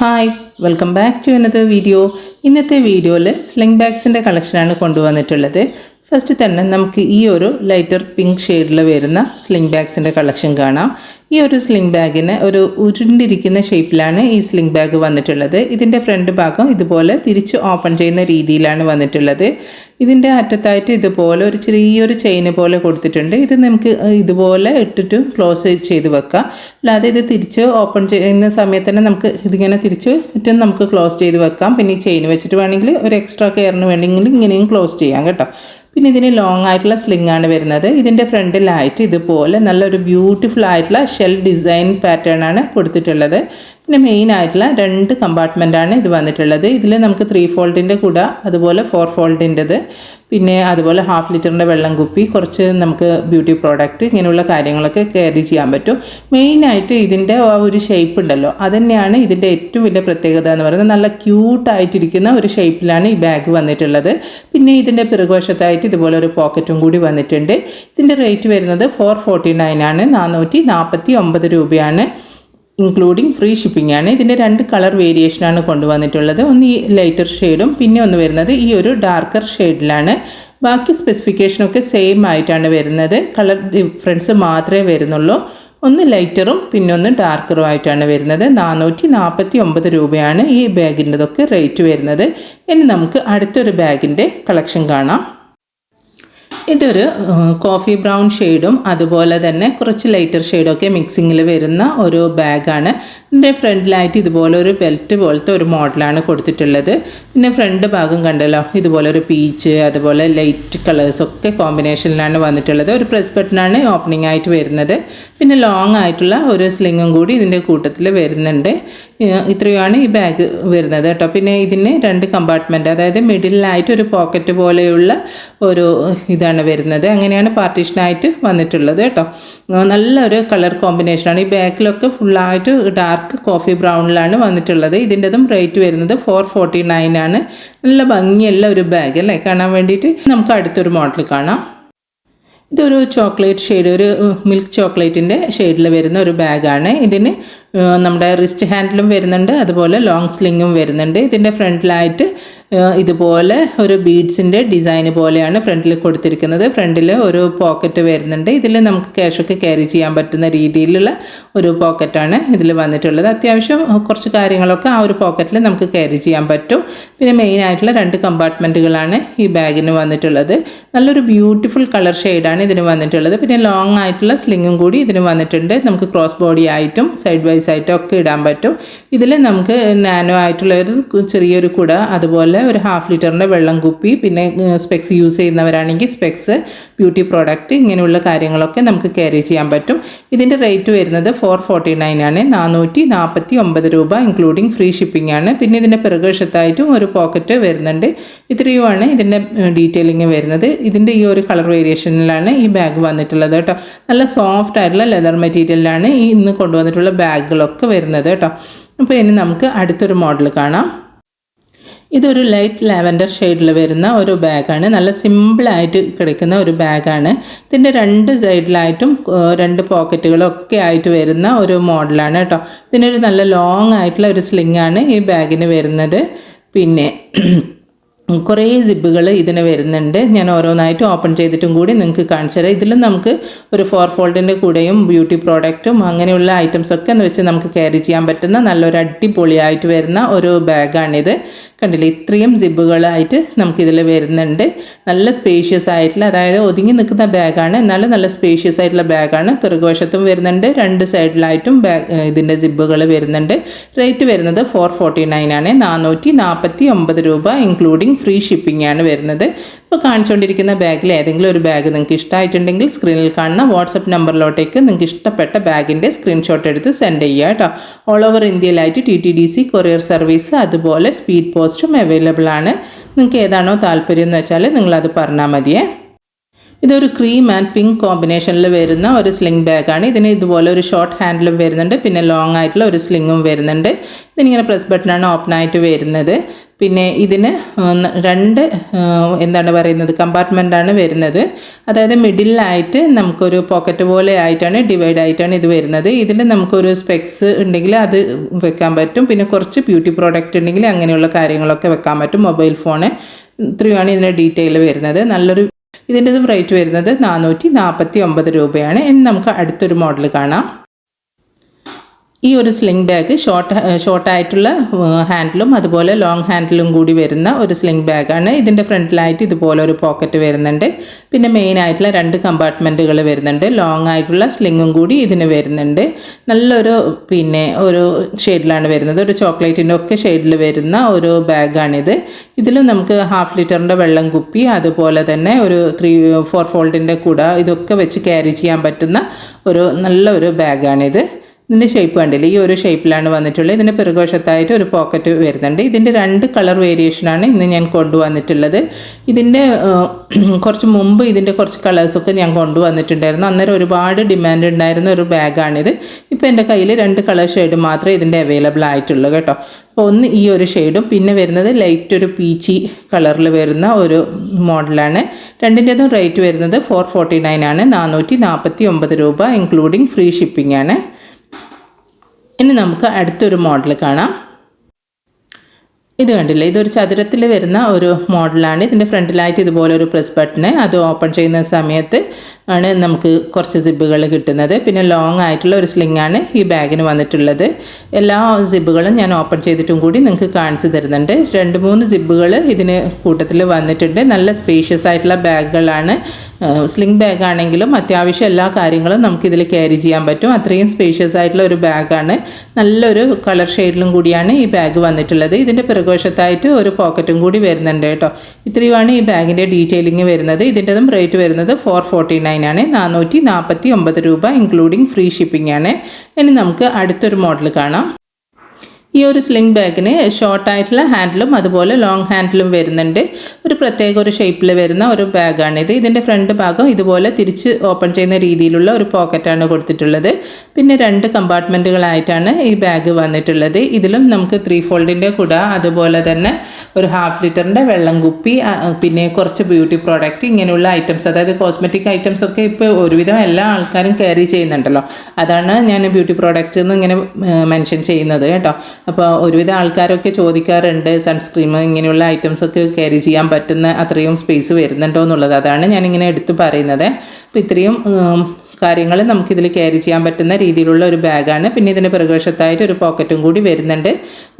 Hi welcome back to another video. ഇന്നത്തെ വീഡിയോയിൽ sling ബാഗ്സിൻ്റെ കളക്ഷനാണ് കൊണ്ടുവന്നിട്ടുള്ളത്. ഫസ്റ്റ് തന്നെ നമുക്ക് ഈ ഒരു ലൈറ്റർ പിങ്ക് ഷെയ്ഡിൽ വരുന്ന സ്ലിംഗ് ബാഗ്സിൻ്റെ കളക്ഷൻ കാണാം. ഈ ഒരു സ്ലിംഗ് ബാഗിന് ഒരു ഉരുണ്ടിരിക്കുന്ന ഷേപ്പിലാണ് ഈ സ്ലിംഗ് ബാഗ് വന്നിട്ടുള്ളത്. ഇതിൻ്റെ ഫ്രണ്ട് ഭാഗം ഇതുപോലെ തിരിച്ച് ഓപ്പൺ ചെയ്യുന്ന രീതിയിലാണ് വന്നിട്ടുള്ളത്. ഇതിൻ്റെ അറ്റത്തായിട്ട് ഇതുപോലെ ഒരു ചെറിയൊരു ചെയിന് പോലെ കൊടുത്തിട്ടുണ്ട്. ഇത് നമുക്ക് ഇതുപോലെ ഇട്ടിട്ട് ക്ലോസ് ചെയ്ത് വെക്കാം. അല്ലാതെ ഇത് തിരിച്ച് ഓപ്പൺ ചെയ്യുന്ന സമയത്ത് തന്നെ നമുക്ക് ഇതിങ്ങനെ തിരിച്ച് ഇട്ട് നമുക്ക് ക്ലോസ് ചെയ്ത് വെക്കാം. പിന്നെ ഈ ചെയിൻ വെച്ചിട്ട് വേണമെങ്കിൽ ഒരു എക്സ്ട്രാ കെയറിന് വേണമെങ്കിൽ ഇങ്ങനെയും ക്ലോസ് ചെയ്യാം കേട്ടോ. പിന്നെ ഇതിന് ലോങ് ആയിട്ടുള്ള സ്ലിംഗ് ആണ് വരുന്നത്. ഇതിൻ്റെ ഫ്രണ്ടിലായിട്ട് ഇതുപോലെ നല്ലൊരു ബ്യൂട്ടിഫുൾ ആയിട്ടുള്ള ഷെൽ ഡിസൈൻ പാറ്റേൺ ആണ് കൊടുത്തിട്ടുള്ളത്. പിന്നെ മെയിൻ ആയിട്ടുള്ള 2 കമ്പാർട്ട്മെൻറ്റാണ് ഇത് വന്നിട്ടുള്ളത്. ഇതിൽ നമുക്ക് 3 ഫോൾഡിൻ്റെ കൂടെ അതുപോലെ 4 ഫോൾഡിൻ്റെത്, പിന്നെ അതുപോലെ 1/2 ലിറ്ററിൻ്റെ വെള്ളം കുപ്പി, കുറച്ച് നമുക്ക് ബ്യൂട്ടി പ്രോഡക്റ്റ്, ഇങ്ങനെയുള്ള കാര്യങ്ങളൊക്കെ ക്യാരി ചെയ്യാൻ പറ്റും. മെയിനായിട്ട് ഇതിൻ്റെ ആ ഒരു ഷേപ്പ് ഉണ്ടല്ലോ, അതുതന്നെയാണ് ഇതിൻ്റെ ഏറ്റവും വലിയ പ്രത്യേകത എന്ന് പറയുന്നത്. നല്ല ക്യൂട്ടായിട്ടിരിക്കുന്ന ഒരു ഷേപ്പിലാണ് ഈ ബാഗ് വന്നിട്ടുള്ളത്. പിന്നെ ഇതിൻ്റെ പിറകുവശത്തായിട്ട് ഇതുപോലെ ഒരു പോക്കറ്റും കൂടി വന്നിട്ടുണ്ട്. ഇതിൻ്റെ റേറ്റ് വരുന്നത് 449 ആണ്, 449 രൂപയാണ്, ഇൻക്ലൂഡിങ് ഫ്രീ ഷിപ്പിംഗ് ആണ്. ഇതിൻ്റെ 2 കളർ വേരിയേഷനാണ് കൊണ്ടുവന്നിട്ടുള്ളത്. ഒന്ന് ഈ ലൈറ്റർ ഷെയ്ഡും പിന്നെ ഒന്ന് വരുന്നത് ഈ ഒരു ഡാർക്കർ ഷെയ്ഡിലാണ്. ബാക്കി സ്പെസിഫിക്കേഷനൊക്കെ സെയിം ആയിട്ടാണ് വരുന്നത്. കളർ ഡിഫറൻസ് മാത്രമേ വരുന്നുള്ളൂ. ഒന്ന് ലൈറ്ററും പിന്നെ ഒന്ന് ഡാർക്കറും ആയിട്ടാണ് വരുന്നത്. 449 രൂപയാണ് ഈ ബാഗിൻ്റെതൊക്കെ റേറ്റ് വരുന്നത്. ഇനി നമുക്ക് അടുത്തൊരു ബാഗിൻ്റെ കളക്ഷൻ കാണാം. ഇതൊരു കോഫി ബ്രൗൺ ഷെയ്ഡും അതുപോലെ തന്നെ കുറച്ച് ലൈറ്റർ ഷെയ്ഡൊക്കെ മിക്സിങ്ങിൽ വരുന്ന ഒരു ബാഗാണ്. ഇതിൻ്റെ ഫ്രണ്ടിലായിട്ട് ഇതുപോലെ ഒരു ബെൽറ്റ് പോലത്തെ ഒരു മോഡലാണ് കൊടുത്തിട്ടുള്ളത്. പിന്നെ ഫ്രണ്ട് ഭാഗം കണ്ടല്ലോ, ഇതുപോലെ ഒരു പീച്ച് അതുപോലെ ലൈറ്റ് കളേഴ്സൊക്കെ കോമ്പിനേഷനിലാണ് വന്നിട്ടുള്ളത്. ഒരു പ്രസ് ബട്ടണാണ് ഓപ്പണിംഗ് ആയിട്ട് വരുന്നത്. പിന്നെ ലോങ് ആയിട്ടുള്ള ഒരു സ്ലിങ്ങും കൂടി ഇതിൻ്റെ കൂട്ടത്തിൽ വരുന്നുണ്ട്. ഇത്രയുമാണ് ഈ ബാഗ് വരുന്നത് കേട്ടോ. പിന്നെ ഇതിന് 2 കമ്പാർട്ട്മെൻറ്റ്, അതായത് മിഡിലായിട്ട് ഒരു പോക്കറ്റ് പോലെയുള്ള ഒരു ഇതാണ് വരുന്നത്. അങ്ങനെയാണ് പാർട്ടീഷനായിട്ട് വന്നിട്ടുള്ളത് കേട്ടോ. നല്ലൊരു കളർ കോമ്പിനേഷനാണ്. ഈ ബാക്കിലൊക്കെ ഫുള്ളായിട്ട് ഡാർക്ക് കോഫി ബ്രൗണിലാണ് വന്നിട്ടുള്ളത്. ഇതിൻ്റെതും റേറ്റ് വരുന്നത് 449 ആണ്. നല്ല ഭംഗിയുള്ള ഒരു ബാഗ് അല്ലേ കാണാൻ വേണ്ടിയിട്ട്. നമുക്ക് അടുത്തൊരു മോഡൽ കാണാം. ഇതൊരു ചോക്ലേറ്റ് ഷെയ്ഡ്, ഒരു മിൽക്ക് ചോക്ലേറ്റിൻ്റെ ഷെയ്ഡിൽ വരുന്ന ഒരു ബാഗാണ്. ഇതിന് നമ്മുടെ റിസ്റ്റ് ഹാൻഡിലും വരുന്നുണ്ട്, അതുപോലെ ലോങ് സ്ലിങ്ങും വരുന്നുണ്ട്. ഇതിൻ്റെ ഫ്രണ്ടിലായിട്ട് ഇതുപോലെ ഒരു ബീഡ്സിൻ്റെ ഡിസൈന് പോലെയാണ് ഫ്രണ്ടിൽ കൊടുത്തിരിക്കുന്നത്. ഫ്രണ്ടിൽ ഒരു പോക്കറ്റ് വരുന്നുണ്ട്. ഇതിൽ നമുക്ക് ക്യാഷൊക്കെ ക്യാരി ചെയ്യാൻ പറ്റുന്ന രീതിയിലുള്ള ഒരു പോക്കറ്റാണ് ഇതിൽ വന്നിട്ടുള്ളത്. അത്യാവശ്യം കുറച്ച് കാര്യങ്ങളൊക്കെ ആ ഒരു പോക്കറ്റിൽ നമുക്ക് ക്യാരി ചെയ്യാൻ പറ്റും. പിന്നെ മെയിനായിട്ടുള്ള 2 കമ്പാർട്ട്മെൻറ്റുകളാണ് ഈ ബാഗിന് വന്നിട്ടുള്ളത്. നല്ലൊരു ബ്യൂട്ടിഫുൾ കളർ ഷെയ്ഡാണ് ഇതിന് വന്നിട്ടുള്ളത്. പിന്നെ ലോങ് ആയിട്ടുള്ള സ്ലിങ്ങും കൂടി ഇതിന് വന്നിട്ടുണ്ട്. നമുക്ക് ക്രോസ് ബോഡി ആയിട്ടും സൈഡ് വൈസ് ആയിട്ടും ഒക്കെ ഇടാൻ പറ്റും. ഇതിൽ നമുക്ക് നാനോ ആയിട്ടുള്ള ഒരു ചെറിയൊരു കുട, അതുപോലെ ഒരു 1/2 ലിറ്ററിൻ്റെ വെള്ളം കുപ്പി, പിന്നെ സ്പെക്സ് യൂസ് ചെയ്യുന്നവരാണെങ്കിൽ സ്പെക്സ്, ബ്യൂട്ടി പ്രോഡക്റ്റ്, ഇങ്ങനെയുള്ള കാര്യങ്ങളൊക്കെ നമുക്ക് ക്യാരി ചെയ്യാൻ പറ്റും. ഇതിൻ്റെ റേറ്റ് വരുന്നത് 449 ആണ്, 449 രൂപ, ഇൻക്ലൂഡിങ് ഫ്രീ ഷിപ്പിംഗ് ആണ്. പിന്നെ ഇതിൻ്റെ പിറകുവശത്തായിട്ടും ഒരു പോക്കറ്റ് വരുന്നുണ്ട്. ഇത്രയുമാണ് ഇതിൻ്റെ ഡീറ്റെയിലിംഗ് വരുന്നത്. ഇതിൻ്റെ ഈ ഒരു കളർ വേരിയേഷനിലാണ് ഈ ബാഗ് വന്നിട്ടുള്ളത് കേട്ടോ. നല്ല സോഫ്റ്റ് ആയിട്ടുള്ള ലെതർ മെറ്റീരിയലിലാണ് ഈ ഇന്ന് കൊണ്ടുവന്നിട്ടുള്ള ബാഗുകളൊക്കെ വരുന്നത് കേട്ടോ. അപ്പോൾ ഇനി നമുക്ക് അടുത്തൊരു മോഡൽ കാണാം. ഇതൊരു ലൈറ്റ് ലാവൻഡർ ഷെയ്ഡിൽ വരുന്ന ഒരു ബാഗാണ്. നല്ല സിമ്പിളായിട്ട് കിടക്കുന്ന ഒരു ബാഗാണ്. ഇതിൻ്റെ 2 സൈഡിലായിട്ടും 2 പോക്കറ്റുകളൊക്കെ ആയിട്ട് വരുന്ന ഒരു മോഡലാണ് കേട്ടോ. ഇതിനൊരു നല്ല ലോങ് ആയിട്ടുള്ള ഒരു സ്ലിങ്ങാണ് ഈ ബാഗിന് വരുന്നത്. പിന്നെ കുറേ സിബുകൾ ഇതിന് വരുന്നുണ്ട്. ഞാൻ ഓരോന്നായിട്ട് ഓപ്പൺ ചെയ്തിട്ടും കൂടി നിങ്ങൾക്ക് കാണിച്ചു തരാം. ഇതിലും നമുക്ക് ഒരു 4 ഫോൾഡിൻ്റെ കൂടെയും ബ്യൂട്ടി പ്രോഡക്റ്റും അങ്ങനെയുള്ള ഐറ്റംസൊക്കെ എന്ന് വെച്ച് നമുക്ക് ക്യാരി ചെയ്യാൻ പറ്റുന്ന നല്ലൊരു അടിപൊളിയായിട്ട് വരുന്ന ഒരു ബാഗാണിത്. കണ്ടില്ലേ, ഇത്രയും സിബുകളായിട്ട് നമുക്കിതിൽ വരുന്നുണ്ട്. നല്ല സ്പേഷ്യസ് ആയിട്ടുള്ള, അതായത് ഒതുങ്ങി നിൽക്കുന്ന ബാഗാണ്, എന്നാലും നല്ല സ്പേഷ്യസ് ആയിട്ടുള്ള ബാഗാണ്. പിറകുവശത്തും വരുന്നുണ്ട്, 2 സൈഡിലായിട്ടും ഇതിൻ്റെ സിബുകൾ വരുന്നുണ്ട്. റേറ്റ് വരുന്നത് 449 ആണ്, 449 രൂപ, ഇൻക്ലൂഡിങ് ഫ്രീ ഷിപ്പിംഗ് ആണ് വരുന്നത്. ഇപ്പോൾ കാണിച്ചുകൊണ്ടിരിക്കുന്ന ബാഗിൽ ഏതെങ്കിലും ഒരു ബാഗ് നിങ്ങൾക്ക് ഇഷ്ടമായിട്ടുണ്ടെങ്കിൽ സ്ക്രീനിൽ കാണുന്ന വാട്സപ്പ് നമ്പറിലോട്ടേക്ക് നിങ്ങൾക്ക് ഇഷ്ടപ്പെട്ട ബാഗിൻ്റെ സ്ക്രീൻഷോട്ട് എടുത്ത് സെൻഡ് ചെയ്യുക കേട്ടോ. ഓൾ ഓവർ ഇന്ത്യയിലായിട്ട് TTDC കൊറിയർ സർവീസ്, അതുപോലെ സ്പീഡ് പോസ്റ്റും അവൈലബിൾ ആണ്. നിങ്ങൾക്ക് ഏതാണോ താല്പര്യം എന്ന് വെച്ചാൽ നിങ്ങളത് പറഞ്ഞാൽ മതിയേ. ഇതൊരു ക്രീം ആൻഡ് പിങ്ക് കോമ്പിനേഷനിൽ വരുന്ന ഒരു സ്ലിംഗ് ബാഗാണ്. ഇതിന് ഇതുപോലെ ഒരു ഷോർട്ട് ഹാൻഡിലും വരുന്നുണ്ട്, പിന്നെ ലോങ് ആയിട്ടുള്ള ഒരു സ്ലിങ്ങും വരുന്നുണ്ട്. ഇതിനിങ്ങനെ പ്രസ് ബട്ടണാണ് ഓപ്പൺ ആയിട്ട് വരുന്നത്. പിന്നെ ഇതിന് രണ്ട് എന്താണ് പറയുന്നത് കമ്പാർട്ട്മെൻറ്റാണ് വരുന്നത്. അതായത് മിഡിലായിട്ട് നമുക്കൊരു പോക്കറ്റ് പോലെ ആയിട്ടാണ് ഡിവൈഡ് ആയിട്ടാണ് ഇത് വരുന്നത്. ഇതിൽ നമുക്കൊരു സ്പെക്സ് ഉണ്ടെങ്കിൽ അത് വെക്കാൻ പറ്റും. പിന്നെ കുറച്ച് ബ്യൂട്ടി പ്രോഡക്റ്റ് ഉണ്ടെങ്കിൽ അങ്ങനെയുള്ള കാര്യങ്ങളൊക്കെ വെക്കാൻ പറ്റും. മൊബൈൽ ഫോണ് ഇത്രയുമാണ് ഇതിൻ്റെ ഡീറ്റെയിൽ വരുന്നത്. ഇതിൻ്റെതും റേറ്റ് വരുന്നത് 449 രൂപയാണ്. ഇനി നമുക്ക് അടുത്തൊരു മോഡൽ കാണാം. ഈ ഒരു സ്ലിംഗ് ബാഗ് ഷോർട്ടായിട്ടുള്ള ഹാൻഡിലും അതുപോലെ ലോങ് ഹാൻഡിലും കൂടി വരുന്ന ഒരു സ്ലിംഗ് ബാഗാണ്. ഇതിൻ്റെ ഫ്രണ്ടിലായിട്ട് ഇതുപോലെ ഒരു പോക്കറ്റ് വരുന്നുണ്ട്. പിന്നെ മെയിൻ ആയിട്ടുള്ള 2 കമ്പാർട്ട്മെൻറ്റുകൾ വരുന്നുണ്ട്. ലോങ് ആയിട്ടുള്ള സ്ലിങ്ങും കൂടി ഇതിന് വരുന്നുണ്ട്. നല്ലൊരു ഒരു ഷെയ്ഡിലാണ് വരുന്നത്. ഒരു ചോക്ലേറ്റിൻ്റെ ഒക്കെ ഷെയ്ഡിൽ വരുന്ന ഒരു ബാഗാണിത്. ഇതിലും നമുക്ക് 1/2 ലിറ്ററിൻ്റെ വെള്ളം കുപ്പി, അതുപോലെ തന്നെ ഒരു 3-4 ഫോൾഡിൻ്റെ കൂട, ഇതൊക്കെ വെച്ച് ക്യാരി ചെയ്യാൻ പറ്റുന്ന നല്ലൊരു ബാഗാണിത്. ഇതിൻ്റെ ഷേപ്പ് കണ്ടില്ലേ, ഈ ഒരു ഷേപ്പിലാണ് വന്നിട്ടുള്ളത്. ഇതിൻ്റെ പിറകുവശത്തായിട്ട് ഒരു പോക്കറ്റ് വരുന്നുണ്ട്. ഇതിൻ്റെ 2 കളർ വേരിയേഷനാണ് ഇന്ന് ഞാൻ കൊണ്ടുവന്നിട്ടുള്ളത്. ഇതിൻ്റെ കുറച്ച് മുമ്പ് ഇതിൻ്റെ കുറച്ച് കളേഴ്സൊക്കെ ഞാൻ കൊണ്ടുവന്നിട്ടുണ്ടായിരുന്നു. അന്നേരം ഒരുപാട് ഡിമാൻഡ് ഉണ്ടായിരുന്ന ഒരു ബാഗാണിത്. ഇപ്പോൾ എൻ്റെ കയ്യിൽ 2 കളർ ഷെയ്ഡ് മാത്രമേ ഇതിൻ്റെ അവൈലബിൾ ആയിട്ടുള്ളൂ കേട്ടോ. അപ്പോൾ ഒന്ന് ഈ ഒരു ഷെയ്ഡും പിന്നെ വരുന്നത് ലൈറ്റ് ഒരു പീച്ചി കളറിൽ വരുന്ന ഒരു മോഡലാണ്. രണ്ടിൻ്റെതും റേറ്റ് വരുന്നത് 449 ആണ്. 449 രൂപ ഇൻക്ലൂഡിങ് ഫ്രീ ഷിപ്പിംഗ് ആണ്. ഇനി നമുക്ക് അടുത്തൊരു മോഡൽ കാണാം. ഇത് കണ്ടില്ലേ, ഇതൊരു ചതുരത്തിൽ വരുന്ന ഒരു മോഡലാണ്. ഇതിൻ്റെ ഫ്രണ്ടിലായിട്ട് ഇതുപോലെ ഒരു പ്രസ് ബട്ടണ്, അത് ഓപ്പൺ ചെയ്യുന്ന സമയത്ത് ആണ് നമുക്ക് കുറച്ച് സിബുകൾ കിട്ടുന്നത്. പിന്നെ ലോങ് ആയിട്ടുള്ള ഒരു സ്ലിംഗ് ആണ് ഈ ബാഗിന് വന്നിട്ടുള്ളത്. എല്ലാ സിബുകളും ഞാൻ ഓപ്പൺ ചെയ്തിട്ടും കൂടി നിങ്ങൾക്ക് കാണിച്ചു തരുന്നുണ്ട്. 2-3 സിബുകൾ ഇതിന് കൂട്ടത്തിൽ വന്നിട്ടുണ്ട്. നല്ല സ്പേഷ്യസ് ആയിട്ടുള്ള ബാഗുകളാണ്. സ്ലിംഗ് ബാഗ് ആണെങ്കിലും അത്യാവശ്യം എല്ലാ കാര്യങ്ങളും നമുക്കിതിൽ ക്യാരി ചെയ്യാൻ പറ്റും. അത്രയും സ്പേഷ്യസ് ആയിട്ടുള്ള ഒരു ബാഗാണ്. നല്ലൊരു കളർ ഷെയ്ഡിലും കൂടിയാണ് ഈ ബാഗ് വന്നിട്ടുള്ളത്. ഇതിൻ്റെ പിറകുവശത്തായിട്ട് ഒരു പോക്കറ്റും കൂടി വരുന്നുണ്ട് കേട്ടോ. ഇത്രയുമാണ് ഈ ബാഗിൻ്റെ ഡീറ്റെയിലിംഗ് വരുന്നത്. ഇതിൻ്റെതും റേറ്റ് വരുന്നത് 449 ആണ്. 449 രൂപ ഇൻക്ലൂഡിങ് ഫ്രീ ഷിപ്പിംഗ് ആണ്. ഇനി നമുക്ക് അടുത്തൊരു മോഡൽ കാണാം. ഈ ഒരു സ്ലിംഗ് ബാഗിന് ഷോർട്ടായിട്ടുള്ള ഹാൻഡിലും അതുപോലെ ലോങ് ഹാൻഡിലും വരുന്നുണ്ട്. ഒരു പ്രത്യേക ഒരു ഷേപ്പിൽ വരുന്ന ഒരു ബാഗാണിത്. ഇതിൻ്റെ ഫ്രണ്ട് ഭാഗം ഇതുപോലെ തിരിച്ച് ഓപ്പൺ ചെയ്യുന്ന രീതിയിലുള്ള ഒരു പോക്കറ്റാണ് കൊടുത്തിട്ടുള്ളത്. പിന്നെ 2 കമ്പാർട്ട്മെൻറ്റുകളായിട്ടാണ് ഈ ബാഗ് വന്നിട്ടുള്ളത്. ഇതിലും നമുക്ക് 3 ഫോൾഡിൻ്റെ കൂട, അതുപോലെ തന്നെ ഒരു 1/2 ലിറ്ററിൻ്റെ വെള്ളം കുപ്പി, പിന്നെ കുറച്ച് ബ്യൂട്ടി പ്രോഡക്റ്റ്, ഇങ്ങനെയുള്ള ഐറ്റംസ്, അതായത് കോസ്മെറ്റിക് ഐറ്റംസ് ഒക്കെ ഇപ്പോൾ ഒരുവിധം എല്ലാ ആൾക്കാരും ക്യാരി ചെയ്യുന്നുണ്ടല്ലോ. അതാണ് ഞാൻ ബ്യൂട്ടി പ്രോഡക്റ്റ് എന്ന് ഇങ്ങനെ മെൻഷൻ ചെയ്യുന്നത് കേട്ടോ. അപ്പോൾ ഒരുവിധ ആൾക്കാരൊക്കെ ചോദിക്കാറുണ്ട് സൺസ്ക്രീം ഇങ്ങനെയുള്ള ഐറ്റംസൊക്കെ ക്യാരി ചെയ്യാൻ പറ്റുന്ന അത്രയും സ്പേസ് വരുന്നുണ്ടോ എന്നുള്ളത്. അതാണ് ഞാനിങ്ങനെ എടുത്ത് പറയുന്നത്. അപ്പോൾ ഇത്രയും കാര്യങ്ങൾ നമുക്കിതിൽ ക്യാരി ചെയ്യാൻ പറ്റുന്ന രീതിയിലുള്ള ഒരു ബാഗാണ്. പിന്നെ ഇതിൻ്റെ പിറകുവശത്തായിട്ട് ഒരു പോക്കറ്റും കൂടി വരുന്നുണ്ട്.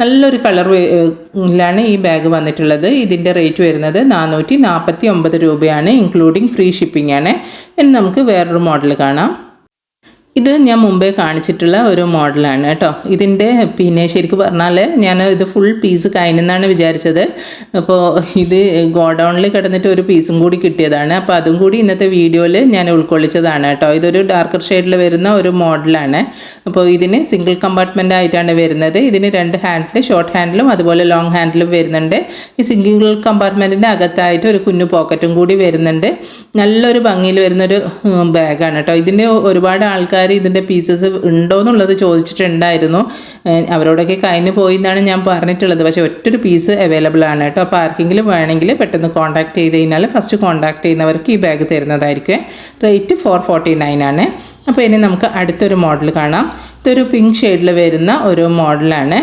നല്ലൊരു കളറിലാണ് ഈ ബാഗ് വന്നിട്ടുള്ളത്. ഇതിൻ്റെ റേറ്റ് വരുന്നത് 449 രൂപയാണ് ഇൻക്ലൂഡിങ് ഫ്രീ ഷിപ്പിംഗ് ആണ്. ഇനി നമുക്ക് വേറൊരു മോഡൽ കാണാം. ഇത് ഞാൻ മുമ്പേ കാണിച്ചിട്ടുള്ള ഒരു മോഡലാണ് കേട്ടോ. ഇതിൻ്റെ പിന്നെ ശരിക്കും പറഞ്ഞാൽ ഞാൻ ഇത് ഫുൾ പീസ് കഴിഞ്ഞെന്നാണ് വിചാരിച്ചത്. അപ്പോൾ ഇത് ഗോഡൗണിൽ കിടന്നിട്ട് ഒരു പീസും കൂടി കിട്ടിയതാണ്. അപ്പോൾ അതും കൂടി ഇന്നത്തെ വീഡിയോയിൽ ഞാൻ ഉൾക്കൊള്ളിച്ചതാണ് കേട്ടോ. ഇതൊരു ഡാർക്കർ ഷെയ്ഡിൽ വരുന്ന ഒരു മോഡലാണ്. അപ്പോൾ ഇതിന് സിംഗിൾ കമ്പാർട്ട്മെൻ്റ് ആയിട്ടാണ് വരുന്നത്. ഇതിന് 2 ഹാൻഡിൽ, ഷോർട്ട് ഹാൻഡിലും അതുപോലെ ലോങ് ഹാൻഡിലും വരുന്നുണ്ട്. ഈ സിംഗിൾ കമ്പാർട്ട്മെൻറ്റിൻ്റെ അകത്തായിട്ട് ഒരു കുഞ്ഞു പോക്കറ്റും കൂടി വരുന്നുണ്ട്. നല്ലൊരു ഭംഗിയിൽ വരുന്നൊരു ബാഗാണ് കേട്ടോ. ഇതിൻ്റെ ഒരുപാട് ആൾക്കാർ ഇതിൻ്റെ പീസസ് ഉണ്ടോ എന്നുള്ളത് ചോദിച്ചിട്ടുണ്ടായിരുന്നു. അവരോടൊക്കെ കഴിഞ്ഞ് പോയി എന്നാണ് ഞാൻ പറഞ്ഞിട്ടുള്ളത്. പക്ഷേ ഒറ്റൊരു പീസ് അവൈലബിൾ ആണ് കേട്ടോ. അപ്പോൾ ആർക്കെങ്കിലും വേണമെങ്കിൽ പെട്ടെന്ന് കോൺടാക്ട് ചെയ്ത് കഴിഞ്ഞാൽ ഫസ്റ്റ് കോൺടാക്ട് ചെയ്യുന്നവർക്ക് ഈ ബാഗ് തരുന്നതായിരിക്കും. റേറ്റ് 449 ആണ്. അപ്പോൾ ഇനി നമുക്ക് അടുത്തൊരു മോഡൽ കാണാം. ഇതൊരു പിങ്ക് ഷെയ്ഡിൽ വരുന്ന ഒരു മോഡലാണ്.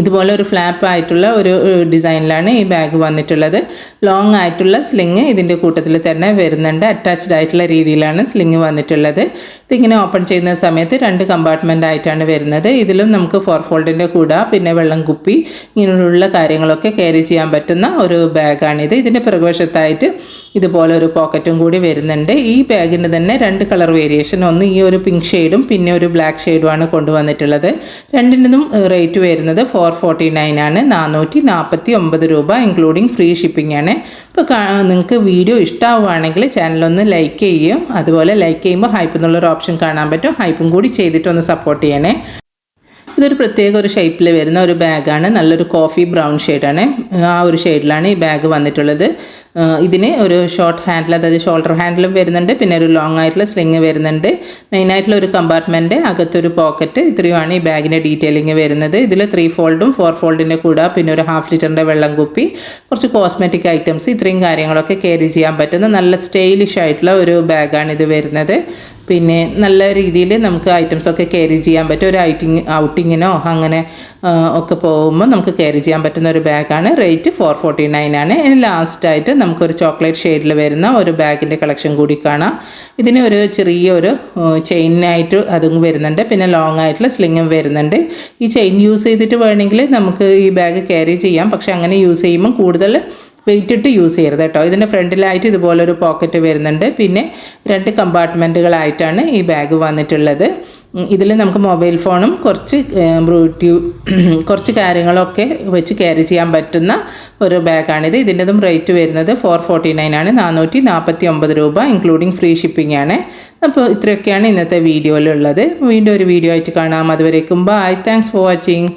ഇതുപോലെ ഒരു ഫ്ലാപ്പ് ആയിട്ടുള്ള ഒരു ഡിസൈനിലാണ് ഈ ബാഗ് വന്നിട്ടുള്ളത്. ലോങ് ആയിട്ടുള്ള സ്ലിങ് ഇതിൻ്റെ കൂട്ടത്തിൽ തന്നെ വരുന്നുണ്ട്. അറ്റാച്ച്ഡ് ആയിട്ടുള്ള രീതിയിലാണ് സ്ലിങ് വന്നിട്ടുള്ളത്. ഇതിങ്ങനെ ഓപ്പൺ ചെയ്യുന്ന സമയത്ത് 2 കമ്പാർട്ട്മെൻ്റ് ആയിട്ടാണ് വരുന്നത്. ഇതിലും നമുക്ക് 4 ഫോൾഡിൻ്റെ കൂട, പിന്നെ വെള്ളം കുപ്പി, ഇങ്ങനെയുള്ള കാര്യങ്ങളൊക്കെ ക്യാരി ചെയ്യാൻ പറ്റുന്ന ഒരു ബാഗാണിത്. ഇതിൻ്റെ പിറകുവശത്തായിട്ട് ഇതുപോലെ ഒരു പോക്കറ്റും കൂടി വരുന്നുണ്ട്. ഈ ബാഗിന് തന്നെ 2 കളർ വേരിയേഷൻ, ഒന്ന് ഈ ഒരു പിങ്ക് ഷെയ്ഡും പിന്നെ ഒരു ബ്ലാക്ക് ഷെയ്ഡുമാണ് കൊണ്ടുവന്നിട്ടുള്ളത്. രണ്ടിനും റേറ്റ് വരുന്നത് 449 ആണ്. 449 രൂപ ഇൻക്ലൂഡിങ് ഫ്രീ ഷിപ്പിംഗ് ആണ്. ഇപ്പോൾ നിങ്ങൾക്ക് വീഡിയോ ഇഷ്ടമാവുകയാണെങ്കിൽ ചാനലൊന്ന് ലൈക്ക് ചെയ്യും. അതുപോലെ ലൈക്ക് ചെയ്യുമ്പോൾ ഹൈപ്പ് എന്നുള്ളൊരു ഓപ്ഷൻ കാണാൻ പറ്റും. ഹൈപ്പും കൂടി ചെയ്തിട്ടൊന്ന് സപ്പോർട്ട് ചെയ്യണേ. ഇതൊരു പ്രത്യേക ഒരു ഷേപ്പിൽ വരുന്ന ഒരു ബാഗാണ്. നല്ലൊരു കോഫി ബ്രൗൺ ഷെയ്ഡാണ്. ആ ഒരു ഷെയ്ഡിലാണ് ഈ ബാഗ് വന്നിട്ടുള്ളത്. ഇതിന് ഒരു ഷോർട്ട് ഹാൻഡിൽ, അതായത് ഷോൾഡർ ഹാൻഡിലും വരുന്നുണ്ട്, പിന്നെ ഒരു ലോങ് ആയിട്ടുള്ള സ്ലിങ് വരുന്നുണ്ട്, മെയിനായിട്ടുള്ള ഒരു കമ്പാർട്ട്മെൻറ്റ്, അകത്തൊരു പോക്കറ്റ്. ഇത്രയുമാണ് ഈ ബാഗിൻ്റെ ഡീറ്റെയിലിംഗ് വരുന്നത്. ഇതിൽ 3 ഫോൾഡും 4 ഫോൾഡിൻ്റെ കൂടെ, പിന്നെ ഒരു ½ ലിറ്ററിൻ്റെ വെള്ളം കുപ്പി, കുറച്ച് കോസ്മെറ്റിക് ഐറ്റംസ്, ഇത്രയും കാര്യങ്ങളൊക്കെ ക്യാരി ചെയ്യാൻ പറ്റുന്ന നല്ല സ്റ്റൈലിഷ് ആയിട്ടുള്ള ഒരു ബാഗാണ് ഇത് വരുന്നത്. പിന്നെ നല്ല രീതിയിൽ നമുക്ക് ഐറ്റംസൊക്കെ ക്യാരി ചെയ്യാൻ പറ്റും. ഒരു ഔട്ടിങ്ങിനോ അങ്ങനെ ഒക്കെ പോകുമ്പോൾ നമുക്ക് ക്യാരി ചെയ്യാൻ പറ്റുന്ന ഒരു ബാഗാണ്. റേറ്റ് 449 ആണ്. ഇനി ലാസ്റ്റായിട്ട് നമുക്കൊരു ചോക്ലേറ്റ് ഷെയ്ഡിൽ വരുന്ന ഒരു ബാഗിൻ്റെ കളക്ഷൻ കൂടി കാണാം. ഇതിന് ഒരു ചെറിയൊരു ചെയിനായിട്ട് അതും വരുന്നുണ്ട്, പിന്നെ ലോങ് ആയിട്ടുള്ള സ്ലിങ്ങും വരുന്നുണ്ട്. ഈ ചെയിൻ യൂസ് ചെയ്തിട്ട് വേണമെങ്കിൽ നമുക്ക് ഈ ബാഗ് ക്യാരി ചെയ്യാം, പക്ഷെ അങ്ങനെ യൂസ് ചെയ്യുമ്പോൾ കൂടുതൽ വെയിറ്റ് ഇട്ട് യൂസ് ചെയ്യരുത് കേട്ടോ. ഇതിൻ്റെ ഫ്രണ്ടിലായിട്ട് ഇതുപോലൊരു പോക്കറ്റ് വരുന്നുണ്ട്, പിന്നെ 2 കമ്പാർട്ട്മെൻറ്റുകളായിട്ടാണ് ഈ ബാഗ് വന്നിട്ടുള്ളത്. ഇതിൽ നമുക്ക് മൊബൈൽ ഫോണും കുറച്ച് കാര്യങ്ങളൊക്കെ വെച്ച് ക്യാരി ചെയ്യാൻ പറ്റുന്ന ഒരു ബാഗാണിത്. ഇതിൻ്റെതും റേറ്റ് വരുന്നത് 449 ആണ്, 449 രൂപ, ഇൻക്ലൂഡിങ് ഫ്രീ ഷിപ്പിംഗ് ആണ്. അപ്പോൾ ഇത്രയൊക്കെയാണ് ഇന്നത്തെ വീഡിയോയിലുള്ളത്. വീണ്ടും ഒരു വീഡിയോ ആയിട്ട് കാണാം. അതുവരേക്കും ബൈ. Thanks for watching.